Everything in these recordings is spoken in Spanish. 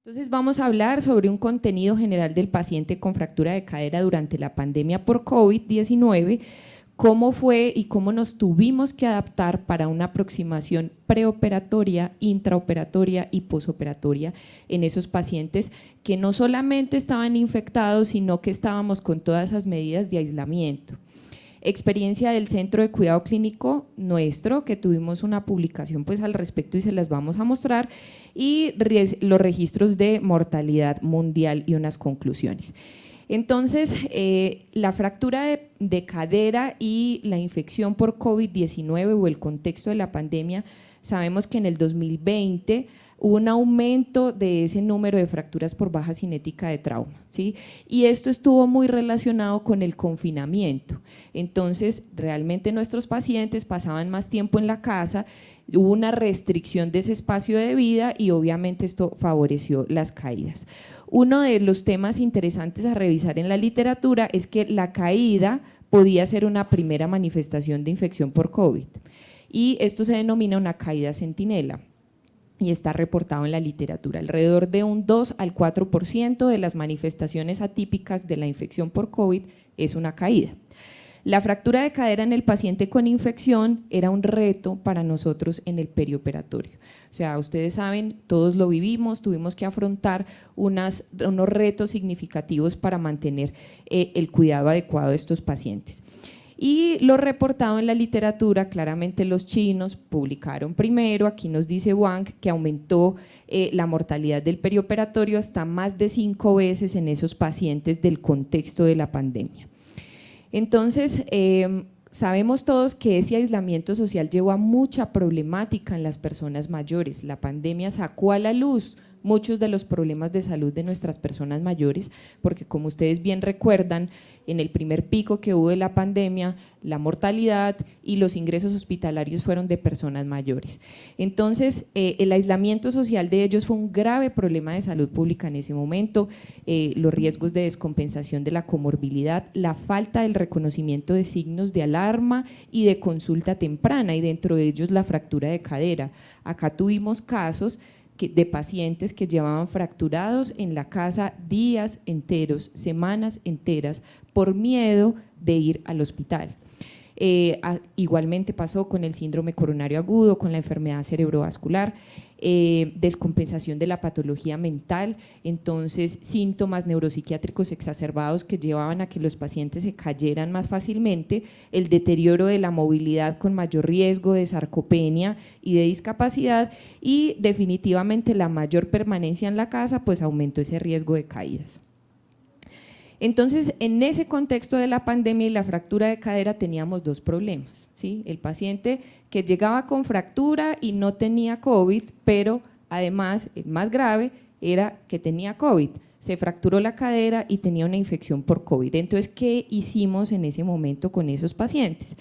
Entonces vamos a hablar sobre un contenido general del paciente con fractura de cadera durante la pandemia por COVID-19, cómo fue y cómo nos tuvimos que adaptar para una aproximación preoperatoria, intraoperatoria y posoperatoria en esos pacientes que no solamente estaban infectados, sino que estábamos con todas esas medidas de aislamiento. Experiencia del Centro de Cuidado Clínico nuestro, que tuvimos una publicación pues al respecto y se las vamos a mostrar, y los registros de mortalidad mundial y unas conclusiones. Entonces, la fractura de cadera y la infección por COVID-19 o el contexto de la pandemia, sabemos que en el 2020 hubo un aumento de ese número de fracturas por baja cinética de trauma, ¿sí? Y esto estuvo muy relacionado con el confinamiento. Entonces, realmente nuestros pacientes pasaban más tiempo en la casa, hubo una restricción de ese espacio de vida y obviamente esto favoreció las caídas. Uno de los temas interesantes a revisar en la literatura es que la caída podía ser una primera manifestación de infección por COVID y esto se denomina una caída centinela y está reportado en la literatura. Alrededor de un 2 al 4% de las manifestaciones atípicas de la infección por COVID es una caída. La fractura de cadera en el paciente con infección era un reto para nosotros en el perioperatorio. O sea, ustedes saben, todos lo vivimos, tuvimos que afrontar unos retos significativos para mantener el cuidado adecuado de estos pacientes. Y lo reportado en la literatura, claramente los chinos publicaron primero, aquí nos dice Wang que aumentó la mortalidad del perioperatorio hasta más de 5 veces en esos pacientes del contexto de la pandemia. Entonces, sabemos todos que ese aislamiento social llevó a mucha problemática en las personas mayores. La pandemia sacó a la luz muchos de los problemas de salud de nuestras personas mayores, porque como ustedes bien recuerdan, en el primer pico que hubo de la pandemia, la mortalidad y los ingresos hospitalarios fueron de personas mayores. Entonces, el aislamiento social de ellos fue un grave problema de salud pública en ese momento, los riesgos de descompensación de la comorbilidad, la falta del reconocimiento de signos de alarma y de consulta temprana, y dentro de ellos la fractura de cadera. Acá tuvimos casos de pacientes que llevaban fracturados en la casa días enteros, semanas enteras, por miedo de ir al hospital. Igualmente pasó con el síndrome coronario agudo, con la enfermedad cerebrovascular, descompensación de la patología mental, entonces síntomas neuropsiquiátricos exacerbados que llevaban a que los pacientes se cayeran más fácilmente, el deterioro de la movilidad con mayor riesgo de sarcopenia y de discapacidad, y definitivamente la mayor permanencia en la casa pues aumentó ese riesgo de caídas. Entonces, en ese contexto de la pandemia y la fractura de cadera teníamos dos problemas, ¿sí? El paciente que llegaba con fractura y no tenía COVID, pero además, el más grave era que tenía COVID, se fracturó la cadera y tenía una infección por COVID. Entonces, ¿qué hicimos en ese momento con esos pacientes?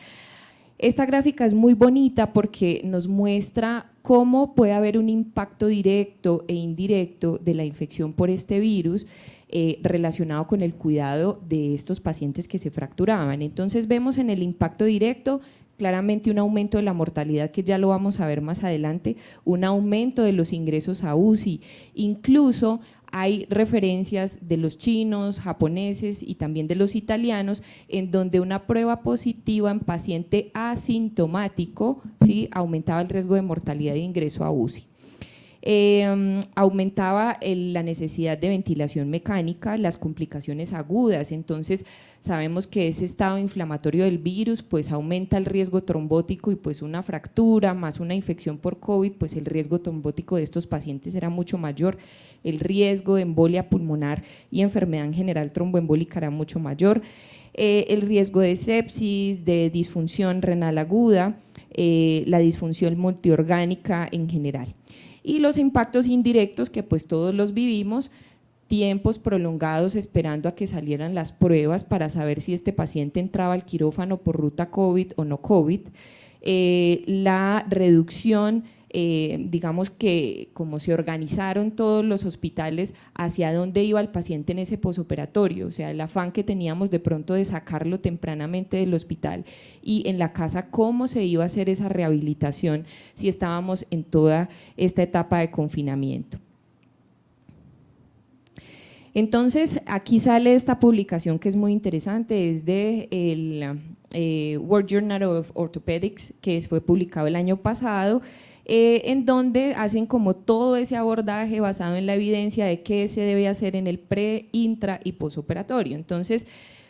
Esta gráfica es muy bonita porque nos muestra cómo puede haber un impacto directo e indirecto de la infección por este virus relacionado con el cuidado de estos pacientes que se fracturaban. Entonces vemos en el impacto directo claramente un aumento de la mortalidad, que ya lo vamos a ver más adelante, un aumento de los ingresos a UCI, incluso hay referencias de los chinos, japoneses y también de los italianos, en donde una prueba positiva en paciente asintomático, ¿sí?, aumentaba el riesgo de mortalidad de ingreso a UCI. Aumentaba la necesidad de ventilación mecánica, las complicaciones agudas, entonces sabemos que ese estado inflamatorio del virus pues aumenta el riesgo trombótico y pues una fractura más una infección por COVID, pues el riesgo trombótico de estos pacientes era mucho mayor, el riesgo de embolia pulmonar y enfermedad en general tromboembólica era mucho mayor, el riesgo de sepsis, de disfunción renal aguda, la disfunción multiorgánica en general. Y los impactos indirectos que pues todos los vivimos, tiempos prolongados esperando a que salieran las pruebas para saber si este paciente entraba al quirófano por ruta COVID o no COVID, la reducción, digamos que como se organizaron todos los hospitales hacia dónde iba el paciente en ese posoperatorio, o sea el afán que teníamos de pronto de sacarlo tempranamente del hospital y en la casa cómo se iba a hacer esa rehabilitación si estábamos en toda esta etapa de confinamiento. Entonces, aquí sale esta publicación que es muy interesante, es de el World Journal of Orthopedics, que fue publicado el año pasado, en donde hacen como todo ese abordaje basado en la evidencia de qué se debe hacer en el pre, intra y posoperatorio. Entonces,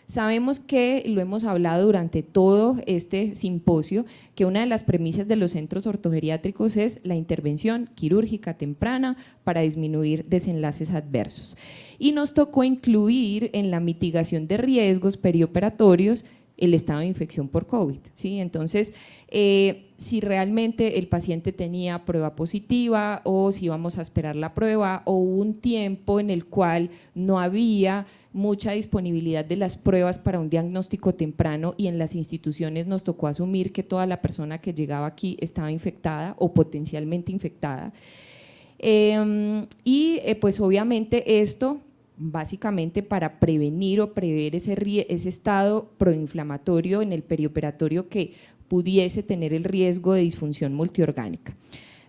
sabemos que, lo hemos hablado durante todo este simposio, que una de las premisas de los centros ortogeriátricos es la intervención quirúrgica temprana para disminuir desenlaces adversos. Y nos tocó incluir en la mitigación de riesgos perioperatorios el estado de infección por COVID, ¿sí? Entonces, si realmente el paciente tenía prueba positiva o si íbamos a esperar la prueba o hubo un tiempo en el cual no había mucha disponibilidad de las pruebas para un diagnóstico temprano y en las instituciones nos tocó asumir que toda la persona que llegaba aquí estaba infectada o potencialmente infectada. Pues obviamente esto básicamente para prevenir o prever ese estado proinflamatorio en el perioperatorio que pudiese tener el riesgo de disfunción multiorgánica.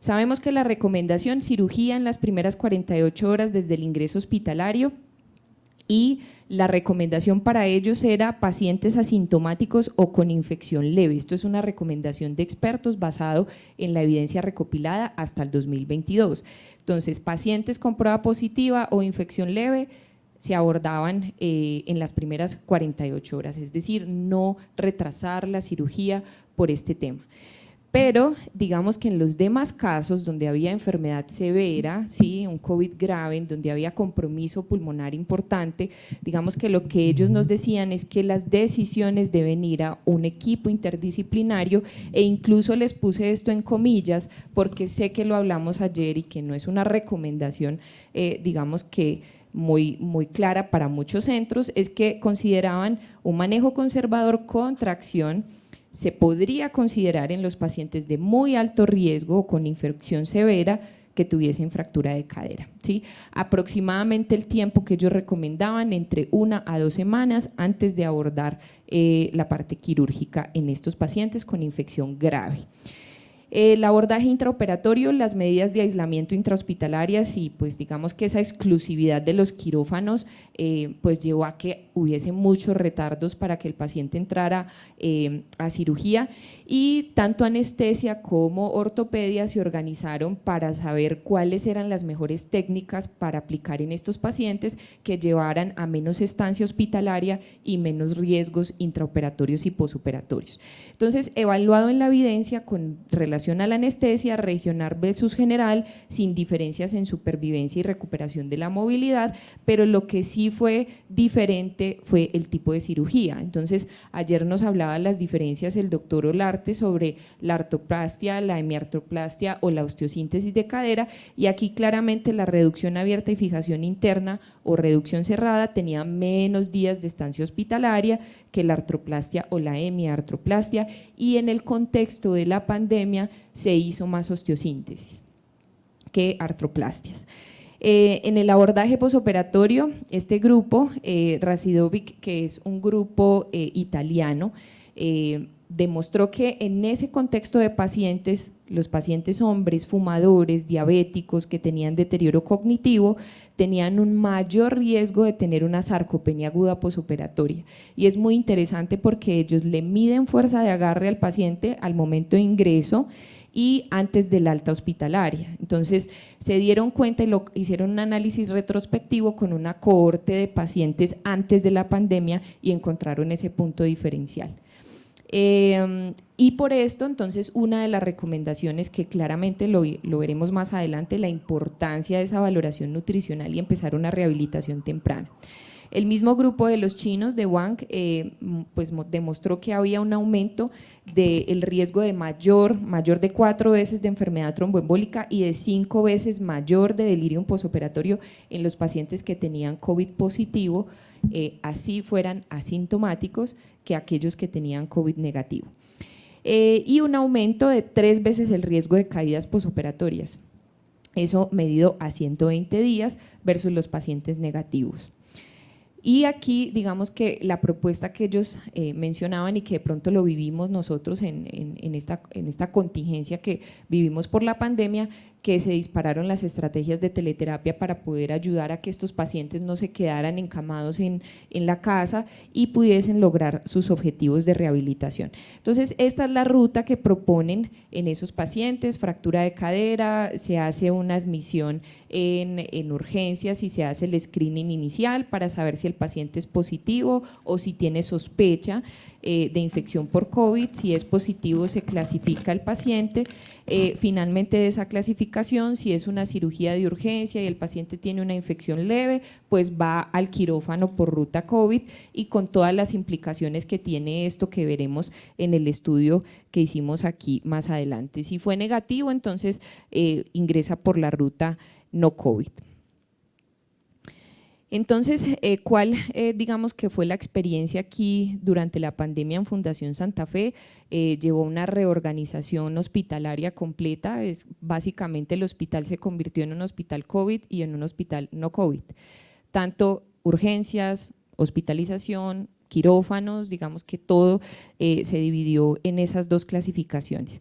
Sabemos que la recomendación cirugía en las primeras 48 horas desde el ingreso hospitalario y la recomendación para ellos era pacientes asintomáticos o con infección leve. Esto es una recomendación de expertos basado en la evidencia recopilada hasta el 2022. Entonces, pacientes con prueba positiva o infección leve se abordaban en las primeras 48 horas, es decir, no retrasar la cirugía por este tema. Pero digamos que en los demás casos donde había enfermedad severa, ¿sí? Un COVID grave, en donde había compromiso pulmonar importante, digamos que lo que ellos nos decían es que las decisiones deben ir a un equipo interdisciplinario e incluso les puse esto en comillas porque sé que lo hablamos ayer y que no es una recomendación, digamos que muy clara para muchos centros, es que consideraban un manejo conservador con tracción. Se podría considerar en los pacientes de muy alto riesgo o con infección severa que tuviesen fractura de cadera, ¿sí? Aproximadamente el tiempo que ellos recomendaban entre 1 a 2 semanas antes de abordar la parte quirúrgica en estos pacientes con infección grave. El abordaje intraoperatorio, las medidas de aislamiento intrahospitalarias y pues digamos que esa exclusividad de los quirófanos pues llevó a que hubiese muchos retardos para que el paciente entrara a cirugía y tanto anestesia como ortopedia se organizaron para saber cuáles eran las mejores técnicas para aplicar en estos pacientes que llevaran a menos estancia hospitalaria y menos riesgos intraoperatorios y posoperatorios. Entonces, evaluado en la evidencia con relación a la anestesia regional versus general, sin diferencias en supervivencia y recuperación de la movilidad, pero lo que sí fue diferente fue el tipo de cirugía. Entonces, ayer nos hablaba las diferencias el doctor Olarte sobre la artroplastia, la hemiartroplastia o la osteosíntesis de cadera y aquí claramente la reducción abierta y fijación interna o reducción cerrada tenía menos días de estancia hospitalaria que la artroplastia o la hemiartroplastia y en el contexto de la pandemia se hizo más osteosíntesis que artroplastias. En el abordaje posoperatorio, este grupo, Racidovic, que es un grupo italiano, demostró que en ese contexto de pacientes, los pacientes hombres, fumadores, diabéticos que tenían deterioro cognitivo, tenían un mayor riesgo de tener una sarcopenia aguda posoperatoria y es muy interesante porque ellos le miden fuerza de agarre al paciente al momento de ingreso y antes del alta hospitalaria. Entonces se dieron cuenta y hicieron un análisis retrospectivo con una cohorte de pacientes antes de la pandemia y encontraron ese punto diferencial. Y por esto entonces una de las recomendaciones que claramente lo veremos más adelante, la importancia de esa valoración nutricional y empezar una rehabilitación temprana. El mismo grupo de los chinos de Wang pues demostró que había un aumento del riesgo de mayor de 4 veces de enfermedad tromboembólica y de 5 veces mayor de delirium posoperatorio en los pacientes que tenían COVID positivo, así fueran asintomáticos, que aquellos que tenían COVID negativo. Y un aumento de 3 veces el riesgo de caídas posoperatorias, eso medido a 120 días versus los pacientes negativos. Y aquí digamos que la propuesta que ellos mencionaban y que de pronto lo vivimos nosotros en esta contingencia que vivimos por la pandemia, que se dispararon las estrategias de teleterapia para poder ayudar a que estos pacientes no se quedaran encamados en la casa y pudiesen lograr sus objetivos de rehabilitación. Entonces, esta es la ruta que proponen en esos pacientes: fractura de cadera, se hace una admisión en urgencias y se hace el screening inicial para saber si el paciente es positivo o si tiene sospecha de infección por COVID. Si es positivo, se clasifica el paciente. Finalmente de esa clasificación, si es una cirugía de urgencia y el paciente tiene una infección leve, pues va al quirófano por ruta COVID, y con todas las implicaciones que tiene esto, que veremos en el estudio que hicimos aquí más adelante. Si fue negativo, entonces ingresa por la ruta no COVID. Entonces, ¿cuál digamos que fue la experiencia aquí durante la pandemia en Fundación Santa Fe? Llevó una reorganización hospitalaria completa. Básicamente el hospital se convirtió en un hospital COVID y en un hospital no COVID. Tanto urgencias, hospitalización, quirófanos, digamos que todo se dividió en esas dos clasificaciones.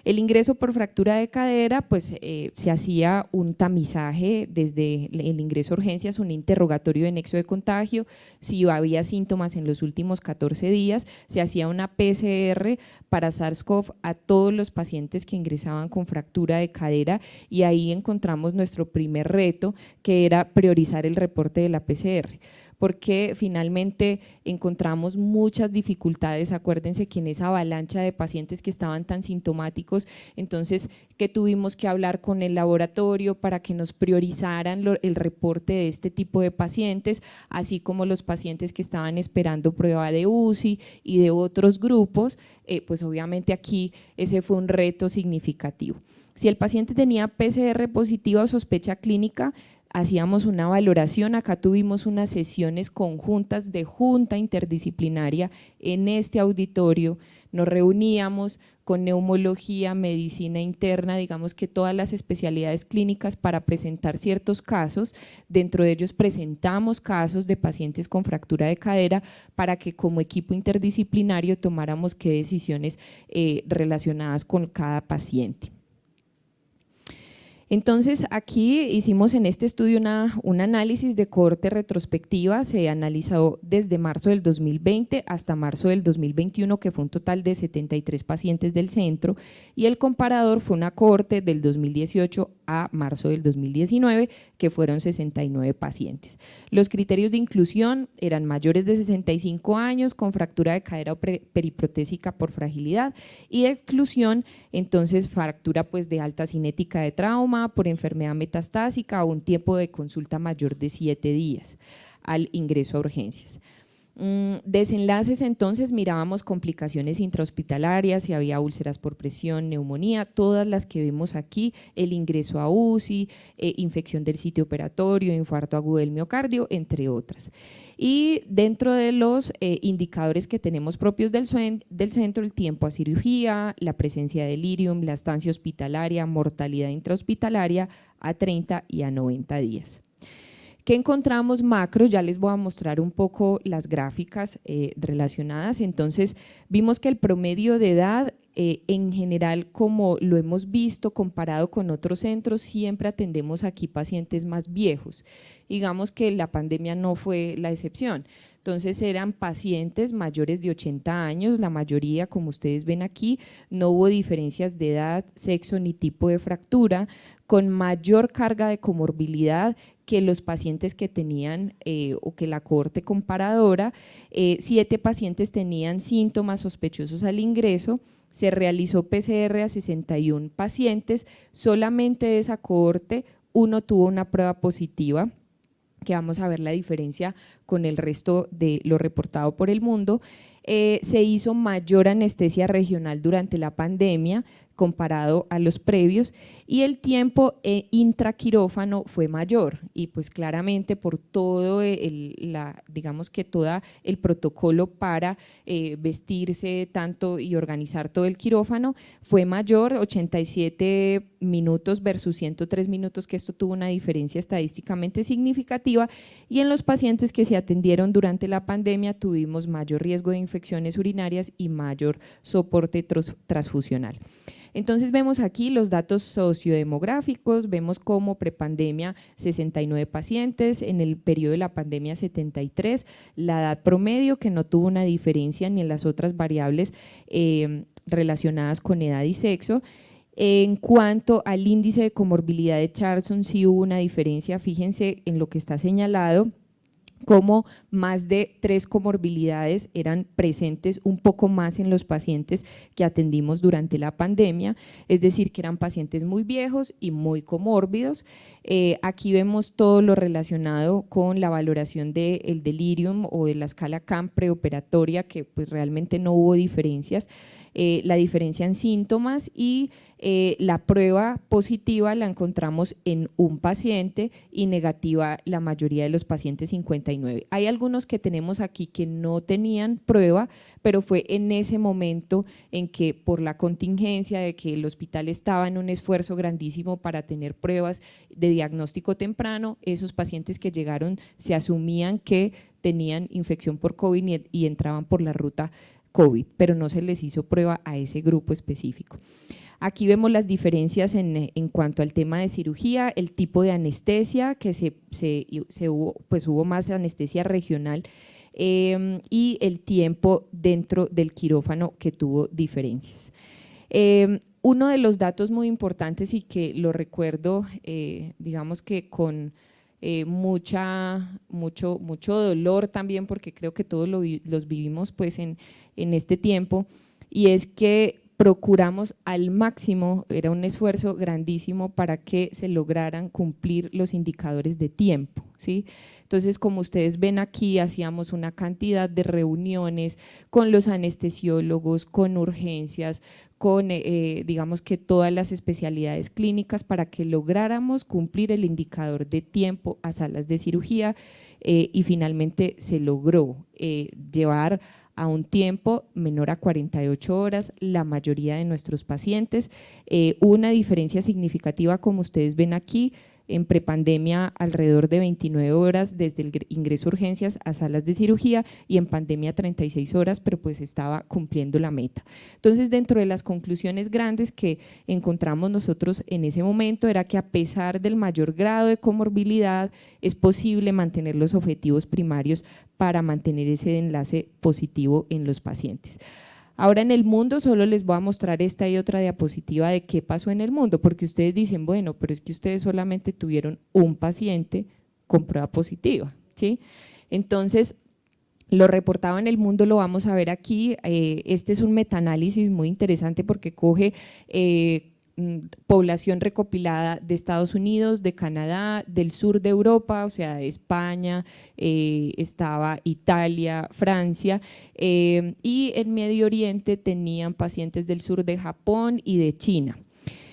El ingreso por fractura de cadera, pues se hacía un tamizaje desde el ingreso a urgencias, un interrogatorio de nexo de contagio. Si había síntomas en los últimos 14 días, se hacía una PCR para SARS-CoV a todos los pacientes que ingresaban con fractura de cadera, y ahí encontramos nuestro primer reto, que era priorizar el reporte de la PCR, porque finalmente encontramos muchas dificultades. Acuérdense que en esa avalancha de pacientes que estaban tan sintomáticos, entonces que tuvimos que hablar con el laboratorio para que nos priorizaran el reporte de este tipo de pacientes, así como los pacientes que estaban esperando prueba de UCI y de otros grupos. Pues obviamente aquí ese fue un reto significativo. Si el paciente tenía PCR positiva o sospecha clínica, hacíamos una valoración. Acá tuvimos unas sesiones conjuntas de junta interdisciplinaria en este auditorio. Nos reuníamos con neumología, medicina interna, digamos que todas las especialidades clínicas, para presentar ciertos casos. Dentro de ellos presentamos casos de pacientes con fractura de cadera para que como equipo interdisciplinario tomáramos qué decisiones relacionadas con cada paciente. Entonces, aquí hicimos en este estudio un análisis de cohorte retrospectiva. Se analizó desde marzo del 2020 hasta marzo del 2021, que fue un total de 73 pacientes del centro, y el comparador fue una cohorte del 2018 a marzo del 2019, que fueron 69 pacientes. Los criterios de inclusión eran mayores de 65 años con fractura de cadera o periprotésica por fragilidad, y de exclusión, entonces, fractura pues de alta cinética de trauma, por enfermedad metastásica o un tiempo de consulta mayor de 7 días al ingreso a urgencias. Desenlaces, entonces mirábamos complicaciones intrahospitalarias, si había úlceras por presión, neumonía, todas las que vemos aquí, el ingreso a UCI, infección del sitio operatorio, infarto agudo del miocardio, entre otras. Y dentro de los indicadores que tenemos propios del centro, el tiempo a cirugía, la presencia de delirium, la estancia hospitalaria, mortalidad intrahospitalaria a 30 y a 90 días. ¿Qué encontramos macro? Ya les voy a mostrar un poco las gráficas relacionadas. Entonces, vimos que el promedio de edad en general, como lo hemos visto comparado con otros centros, siempre atendemos aquí pacientes más viejos. Digamos que la pandemia no fue la excepción. Entonces eran pacientes mayores de 80 años, la mayoría, como ustedes ven aquí. No hubo diferencias de edad, sexo ni tipo de fractura, con mayor carga de comorbilidad que los pacientes que tenían o que la cohorte comparadora. 7 pacientes tenían síntomas sospechosos al ingreso. Se realizó PCR a 61 pacientes, solamente de esa cohorte 1 tuvo una prueba positiva, que vamos a ver la diferencia con el resto de lo reportado por el mundo. Se hizo mayor anestesia regional durante la pandemia comparado a los previos, y el tiempo intraquirófano fue mayor, y pues claramente por todo digamos que todo el protocolo para vestirse tanto y organizar todo el quirófano fue mayor, 87 minutos versus 103 minutos, que esto tuvo una diferencia estadísticamente significativa. Y en los pacientes que se atendieron durante la pandemia tuvimos mayor riesgo de infecciones urinarias y mayor soporte transfusional. Entonces vemos aquí los datos sociodemográficos, vemos como prepandemia 69 pacientes, en el periodo de la pandemia 73, la edad promedio que no tuvo una diferencia ni en las otras variables relacionadas con edad y sexo. En cuanto al índice de comorbilidad de Charlson, sí hubo una diferencia, fíjense en lo que está señalado, como más de 3 comorbilidades eran presentes un poco más en los pacientes que atendimos durante la pandemia, es decir, que eran pacientes muy viejos y muy comórbidos. Aquí vemos todo lo relacionado con la valoración del delirium o de la escala CAM preoperatoria, que pues realmente no hubo diferencias, la diferencia en síntomas y la prueba positiva la encontramos en un paciente y negativa la mayoría de los pacientes 59. Hay algunos que tenemos aquí que no tenían prueba, pero fue en ese momento en que por la contingencia de que el hospital estaba en un esfuerzo grandísimo para tener pruebas de diagnóstico temprano, esos pacientes que llegaron se asumían que tenían infección por COVID y entraban por la ruta COVID, pero no se les hizo prueba a ese grupo específico. Aquí vemos las diferencias en cuanto al tema de cirugía, el tipo de anestesia, que hubo más anestesia regional y el tiempo dentro del quirófano que tuvo diferencias. Uno de los datos muy importantes y que lo recuerdo, digamos que con mucho dolor también, porque creo que todos los vivimos pues en este tiempo, y es que procuramos al máximo, era un esfuerzo grandísimo para que se lograran cumplir los indicadores de tiempo, ¿sí? Entonces, como ustedes ven aquí, hacíamos una cantidad de reuniones con los anestesiólogos, con urgencias, con digamos que todas las especialidades clínicas para que lográramos cumplir el indicador de tiempo a salas de cirugía y finalmente se logró llevar a un tiempo menor a 48 horas la mayoría de nuestros pacientes. Una diferencia significativa, como ustedes ven aquí, en prepandemia alrededor de 29 horas desde el ingreso a urgencias a salas de cirugía y en pandemia 36 horas, pero pues estaba cumpliendo la meta. Entonces, dentro de las conclusiones grandes que encontramos nosotros en ese momento era que a pesar del mayor grado de comorbilidad es posible mantener los objetivos primarios para mantener ese enlace positivo en los pacientes. Ahora en el mundo solo les voy a mostrar esta y otra diapositiva de qué pasó en el mundo, porque ustedes dicen, bueno, pero es que ustedes solamente tuvieron un paciente con prueba positiva, ¿sí? Entonces, lo reportado en el mundo lo vamos a ver aquí. Este es un metaanálisis muy interesante porque coge población recopilada de Estados Unidos, de Canadá, del sur de Europa, o sea, de España, estaba Italia, Francia, y en Medio Oriente tenían pacientes del sur de Japón y de China.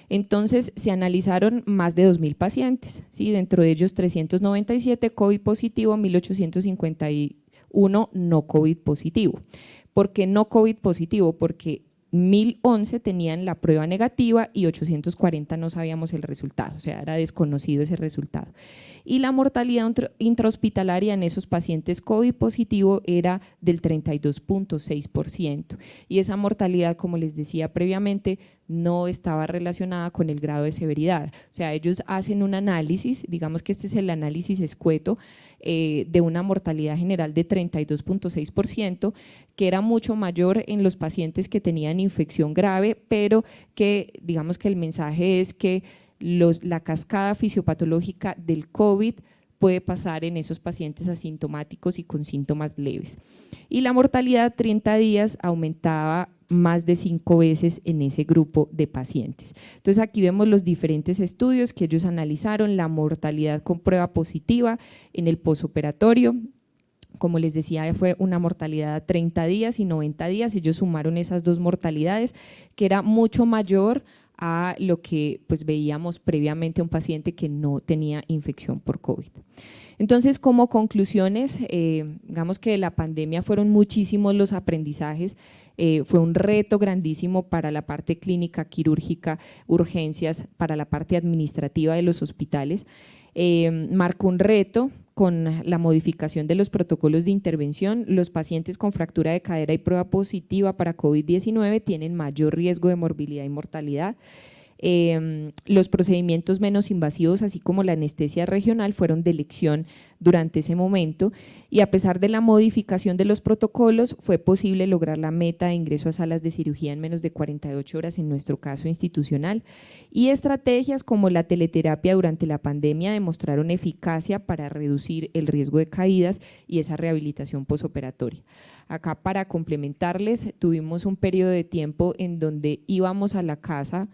Entonces se analizaron más de 2.000 pacientes, ¿sí? Dentro de ellos 397 COVID positivo, 1.851 no COVID positivo. ¿Por qué no COVID positivo? Porque 1.011 tenían la prueba negativa y 840 no sabíamos el resultado, o sea, era desconocido ese resultado. Y la mortalidad intrahospitalaria en esos pacientes COVID positivo era del 32.6% y esa mortalidad, como les decía previamente, no estaba relacionada con el grado de severidad, o sea, ellos hacen un análisis, digamos que este es el análisis escueto de una mortalidad general de 32.6%, que era mucho mayor en los pacientes que tenían infección grave, pero que digamos que el mensaje es que la cascada fisiopatológica del COVID puede pasar en esos pacientes asintomáticos y con síntomas leves. Y la mortalidad 30 días aumentaba más de 5 veces en ese grupo de pacientes. Entonces aquí vemos los diferentes estudios que ellos analizaron, la mortalidad con prueba positiva en el posoperatorio. Como les decía, fue una mortalidad a 30 días y 90 días, ellos sumaron esas dos mortalidades, que era mucho mayor a lo que pues veíamos previamente a un paciente que no tenía infección por COVID. Entonces, como conclusiones, digamos que de la pandemia fueron muchísimos los aprendizajes, fue un reto grandísimo para la parte clínica, quirúrgica, urgencias, para la parte administrativa de los hospitales, marcó un reto con la modificación de los protocolos de intervención, los pacientes con fractura de cadera y prueba positiva para COVID-19 tienen mayor riesgo de morbilidad y mortalidad. Los procedimientos menos invasivos, así como la anestesia regional, fueron de elección durante ese momento, y a pesar de la modificación de los protocolos fue posible lograr la meta de ingreso a salas de cirugía en menos de 48 horas en nuestro caso institucional, y estrategias como la teleterapia durante la pandemia demostraron eficacia para reducir el riesgo de caídas y esa rehabilitación posoperatoria. Acá, para complementarles, tuvimos un periodo de tiempo en donde íbamos a la casa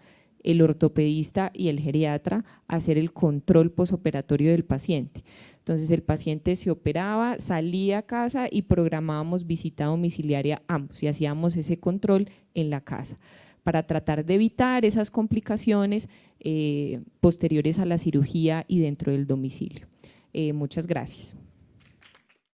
el ortopedista y el geriatra a hacer el control posoperatorio del paciente. Entonces el paciente se operaba, salía a casa y programábamos visita domiciliaria ambos y hacíamos ese control en la casa para tratar de evitar esas complicaciones posteriores a la cirugía y dentro del domicilio. Muchas gracias.